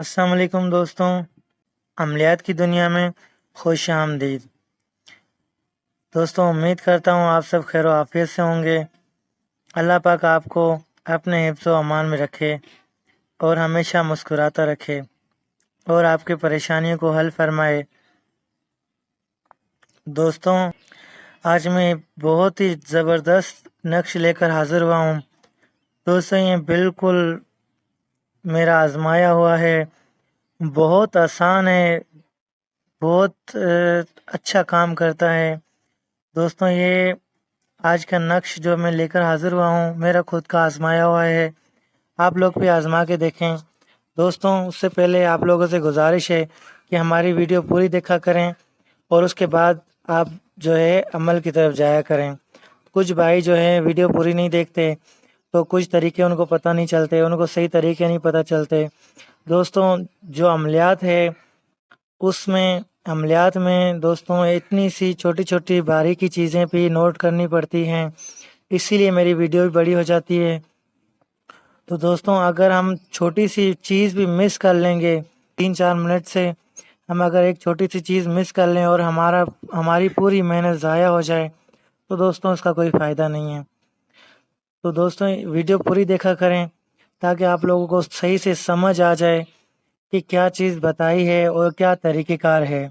السلام علیکم دوستوں، عملیات کی دنیا میں خوش آمدید۔ دوستوں، امید کرتا ہوں آپ سب خیر و عافیت سے ہوں گے۔ اللہ پاک آپ کو اپنے حفظ و امان میں رکھے اور ہمیشہ مسکراتا رکھے اور آپ کی پریشانیوں کو حل فرمائے۔ دوستوں، آج میں بہت ہی زبردست نقش لے کر حاضر ہوا ہوں۔ دوستوں، یہ بالکل میرا آزمایا ہوا ہے، بہت آسان ہے، بہت اچھا کام کرتا ہے۔ دوستوں، یہ آج کا نقش جو میں لے کر حاضر ہوا ہوں میرا خود کا آزمایا ہوا ہے، آپ لوگ بھی آزما کے دیکھیں۔ دوستوں، اس سے پہلے آپ لوگوں سے گزارش ہے کہ ہماری ویڈیو پوری دیکھا کریں اور اس کے بعد آپ جو ہے عمل کی طرف جایا کریں۔ کچھ بھائی جو ہے ویڈیو پوری نہیں دیکھتے تو کچھ طریقے ان کو پتہ نہیں چلتے، ان کو صحیح طریقے نہیں پتہ چلتے۔ دوستوں، جو عملیات ہے اس میں عملیات میں دوستوں اتنی سی چھوٹی چھوٹی باریکی چیزیں بھی نوٹ کرنی پڑتی ہیں، اسی لیے میری ویڈیو بھی بڑی ہو جاتی ہے۔ تو دوستوں، اگر ہم چھوٹی سی چیز بھی مس کر لیں گے 3-4 منٹ سے، ہم اگر ایک چھوٹی سی چیز مس کر لیں اور ہماری پوری محنت ضائع ہو جائے تو دوستوں اس کا کوئی فائدہ نہیں ہے۔ تو دوستوں، ویڈیو پوری دیکھا کریں تاکہ آپ لوگوں کو صحیح سے سمجھ آ جائے کہ کیا چیز بتائی ہے اور کیا طریقہ کار ہے۔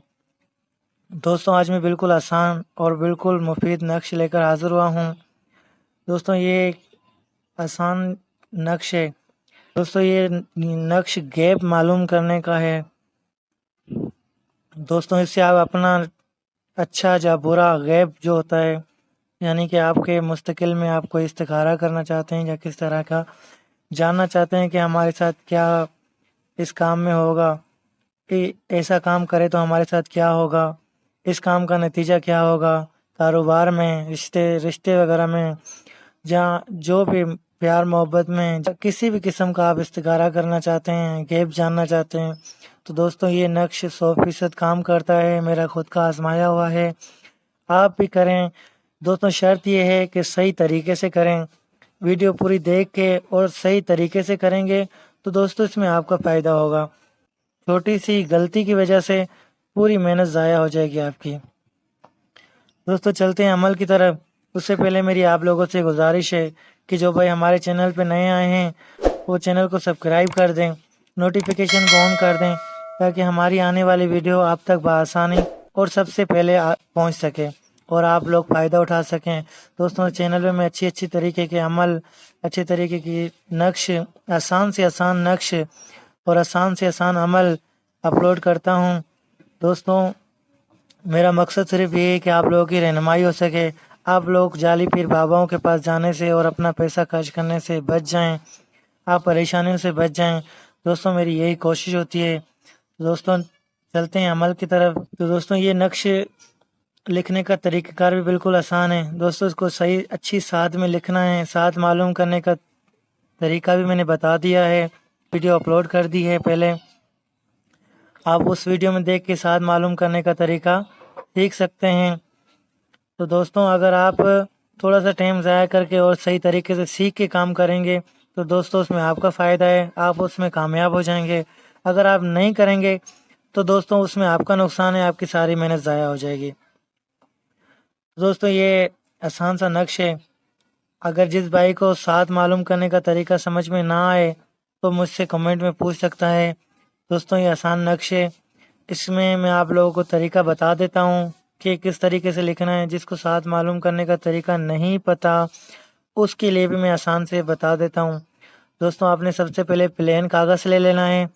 دوستوں، آج میں بالکل آسان اور بالکل مفید نقش لے کر حاضر ہوا ہوں۔ دوستوں، یہ ایک آسان نقش ہے۔ دوستوں، یہ نقش گیپ معلوم کرنے کا ہے۔ دوستوں، اس سے آپ اپنا اچھا یا برا غیب جو ہوتا ہے، یعنی کہ آپ کے مستقل میں آپ کو استخارہ کرنا چاہتے ہیں یا کس طرح کا جاننا چاہتے ہیں کہ ہمارے ساتھ کیا اس کام میں ہوگا، کہ ایسا کام کرے تو ہمارے ساتھ کیا ہوگا، اس کام کا نتیجہ کیا ہوگا، کاروبار میں، رشتے وغیرہ میں، جہاں جو بھی پیار محبت میں کسی بھی قسم کا آپ استخارہ کرنا چاہتے ہیں، غیب جاننا چاہتے ہیں، تو دوستوں یہ نقش 100% کام کرتا ہے، میرا خود کا آزمایا ہوا ہے، آپ بھی کریں۔ دوستوں، شرط یہ ہے کہ صحیح طریقے سے کریں، ویڈیو پوری دیکھ کے اور صحیح طریقے سے کریں گے تو دوستوں اس میں آپ کا فائدہ ہوگا۔ چھوٹی سی غلطی کی وجہ سے پوری محنت ضائع ہو جائے گی آپ کی۔ دوستوں، چلتے ہیں عمل کی طرف۔ اس سے پہلے میری آپ لوگوں سے گزارش ہے کہ جو بھائی ہمارے چینل پہ نئے آئے ہیں وہ چینل کو سبسکرائب کر دیں، نوٹیفیکیشن کو آن کر دیں تاکہ ہماری آنے والی ویڈیو آپ تک بآسانی اور سب سے پہلے پہنچ سکے اور آپ لوگ فائدہ اٹھا سکیں۔ دوستوں، چینل میں میں اچھی طریقے کے عمل، اچھے طریقے کی نقش، آسان سے آسان نقش اور آسان سے آسان عمل اپلوڈ کرتا ہوں۔ دوستوں، میرا مقصد صرف یہ ہے کہ آپ لوگوں کی رہنمائی ہو سکے، آپ لوگ جعلی پیر باباؤں کے پاس جانے سے اور اپنا پیسہ خرچ کرنے سے بچ جائیں، آپ پریشانیوں سے بچ جائیں۔ دوستوں، میری یہی کوشش ہوتی ہے۔ دوستوں، چلتے ہیں عمل کی طرف۔ تو دوستوں، یہ نقش لکھنے کا طریقہ کار بھی بالکل آسان ہے۔ دوستوں، اس کو صحیح اچھی ساتھ میں لکھنا ہے، ساتھ معلوم کرنے کا طریقہ بھی میں نے بتا دیا ہے، ویڈیو اپلوڈ کر دی ہے پہلے، آپ اس ویڈیو میں دیکھ کے ساتھ معلوم کرنے کا طریقہ سیکھ سکتے ہیں۔ تو دوستوں، اگر آپ تھوڑا سا ٹائم ضائع کر کے اور صحیح طریقے سے سیکھ کے کام کریں گے تو دوستوں اس میں آپ کا فائدہ ہے، آپ اس میں کامیاب ہو جائیں گے۔ اگر آپ نہیں کریں گے تو دوستوں اس میں آپ کا نقصان ہے، آپ کی ساری محنت ضائع ہو جائے گی۔ دوستوں، یہ آسان سا نقش ہے، اگر جس بھائی کو ساتھ معلوم کرنے کا طریقہ سمجھ میں نہ آئے تو مجھ سے کمنٹ میں پوچھ سکتا ہے۔ دوستوں، یہ آسان نقش ہے، اس میں آپ لوگوں کو طریقہ بتا دیتا ہوں کہ کس طریقے سے لکھنا ہے۔ جس کو ساتھ معلوم کرنے کا طریقہ نہیں پتہ اس کے لیے بھی میں آسان سے بتا دیتا ہوں۔ دوستوں، آپ نے سب سے پہلے پلین کاغذ لے لینا ہے،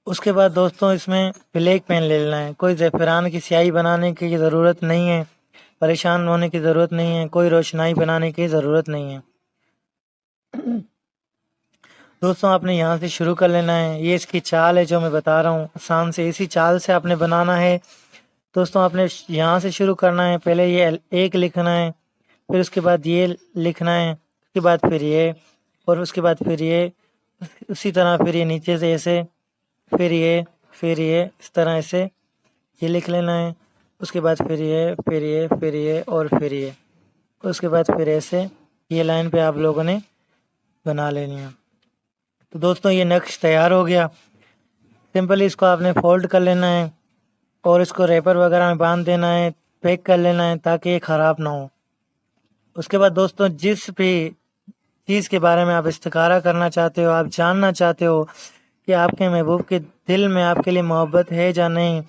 اس کے بعد دوستوں اس میں بلیک پین لے لینا ہے۔ کوئی زعفران کی سیاہی بنانے کی ضرورت نہیں ہے، پریشان ہونے کی ضرورت نہیں ہے، کوئی روشنائی بنانے کی ضرورت نہیں ہے۔ دوستوں، آپ نے یہاں سے شروع کر لینا ہے، یہ اس کی چال ہے جو میں بتا رہا ہوں، آسان سے اسی چال سے آپ نے بنانا ہے۔ دوستوں، آپ نے یہاں سے شروع کرنا ہے، پہلے یہ ایک لکھنا ہے، پھر اس کے بعد یہ لکھنا ہے، اس کے بعد پھر یہ، اور اس کے بعد پھر یہ، اسی طرح پھر یہ نیچے سے ایسے، پھر یہ اس طرح ایسے یہ لکھ لینا ہے، اس کے بعد پھر یہ، پھر یہ، پھر یہ اور پھر یہ، اس کے بعد پھر ایسے یہ لائن پہ آپ لوگوں نے بنا لینی ہے۔ تو دوستوں یہ نقش تیار ہو گیا. سمپلی اس کو آپ نے فولڈ کر لینا ہے اور اس کو ریپر وغیرہ میں باندھ دینا ہے, پیک کر لینا ہے تاکہ یہ خراب نہ ہو. اس کے بعد دوستوں جس بھی چیز کے بارے میں آپ استخارہ کرنا چاہتے ہو, آپ جاننا چاہتے ہو کہ آپ کے محبوب کے دل میں آپ کے لیے محبت ہے یا نہیں,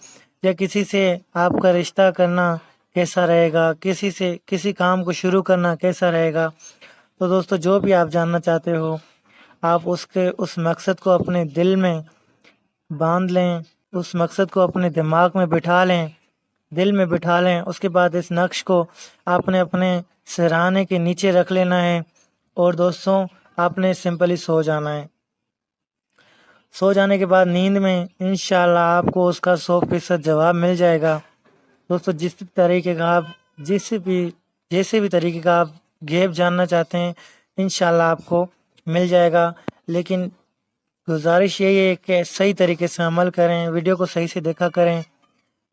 یا کسی سے آپ کا رشتہ کرنا کیسا رہے گا, کسی کام کو شروع کرنا کیسا رہے گا, تو دوستوں جو بھی آپ جاننا چاہتے ہو آپ اس مقصد کو اپنے دل میں باندھ لیں, اس مقصد کو اپنے دماغ میں بٹھا لیں, دل میں بٹھا لیں. اس کے بعد اس نقش کو آپ نے اپنے سرہانے کے نیچے رکھ لینا ہے اور دوستوں آپ نے سمپلی سو جانا ہے. سو جانے کے بعد نیند میں انشاءاللہ آپ کو اس کا 100% جواب مل جائے گا. دوستوں جیسے بھی طریقے کا آپ غیب جاننا چاہتے ہیں انشاءاللہ آپ کو مل جائے گا. لیکن گزارش یہی ہے کہ صحیح طریقے سے عمل کریں, ویڈیو کو صحیح سے دیکھا کریں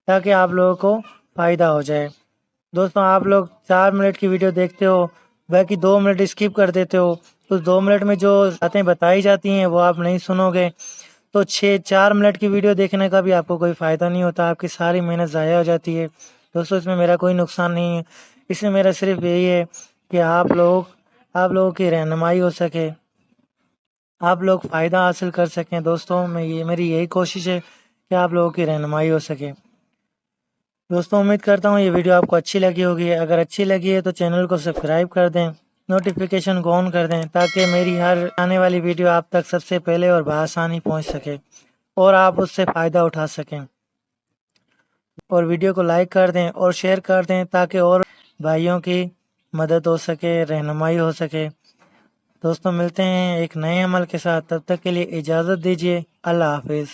تاکہ آپ لوگوں کو فائدہ ہو جائے. دوستوں آپ لوگ 4 منٹ کی ویڈیو دیکھتے ہو, باقی 2 منٹ اسکپ کر دیتے ہو. اس 2 منٹ میں جو باتیں بتائی جاتی ہیں وہ آپ نہیں سنو گے تو 4 منٹ کی ویڈیو دیکھنے کا بھی آپ کو کوئی فائدہ نہیں ہوتا, آپ کی ساری محنت ضائع ہو جاتی ہے. دوستوں اس میں میرا کوئی نقصان نہیں ہے, اس میں میرا صرف یہی ہے کہ آپ لوگوں کی رہنمائی ہو سکے, آپ لوگ فائدہ حاصل کر سکیں. دوستوں میری یہی کوشش ہے کہ آپ لوگوں کی رہنمائی ہو سکے. دوستوں امید کرتا ہوں یہ ویڈیو آپ کو اچھی لگی ہوگی. اگر اچھی لگی ہے تو چینل کو سبسکرائب کر دیں, نوٹیفیکیشن کو آن کر دیں تاکہ میری ہر آنے والی ویڈیو آپ تک سب سے پہلے اور بآسانی پہنچ سکے اور آپ اس سے فائدہ اٹھا سکیں. اور ویڈیو کو لائک کر دیں اور شیئر کر دیں تاکہ اور بھائیوں کی مدد ہو سکے, رہنمائی ہو سکے. دوستوں ملتے ہیں ایک نئے عمل کے ساتھ, تب تک کے لیے اجازت دیجیے. اللہ حافظ.